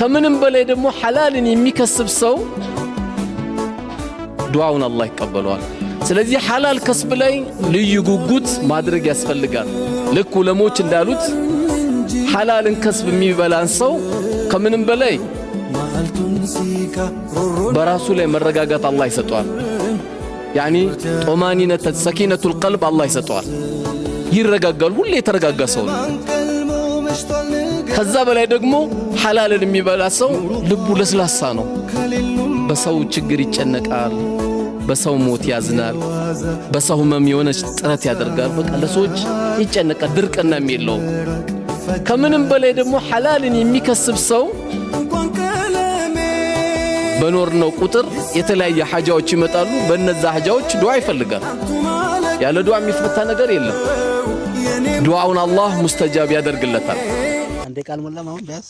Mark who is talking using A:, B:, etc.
A: ከምንም በላይ ደግሞ ሐላልን የሚከስብ ሰው ዱዓውን አላህ ይቀበለዋል። ስለዚህ ሐላል ከስብ ላይ ልዩ ጉጉት ማድረግ ያስፈልጋል። ልክ ዑለሞች እንዳሉት ሐላልን ከስብ የሚበላን ሰው ከምንም በላይ በራሱ ላይ መረጋጋት አላህ ይሰጠዋል። ያኒ ጦማኒነት ሰኪነቱል ቀልብ አላህ ይሰጠዋል። ይረጋጋል። ሁሌ የተረጋጋ ሰው ነው። ከዛ በላይ ደግሞ ሐላልን የሚበላ ሰው ልቡ ለስላሳ ነው። በሰው ችግር ይጨነቃል፣ በሰው ሞት ያዝናል፣ በሰው ህመም የሆነች ጥረት ያደርጋል። በቃ ለሰዎች ይጨነቃል፣ ድርቅናም የለውም። ከምንም በላይ ደግሞ ሐላልን የሚከስብ ሰው በኖርነው ቁጥር የተለያየ ሐጃዎች ይመጣሉ። በእነዛ ሐጃዎች ዱዓ ይፈልጋል። ያለ ዱዓ የሚፈታ ነገር የለም። ዱዓውን አላህ ሙስተጃብ ያደርግለታል።
B: አንዴ ቃል ሞላ ማሁን ቢያስ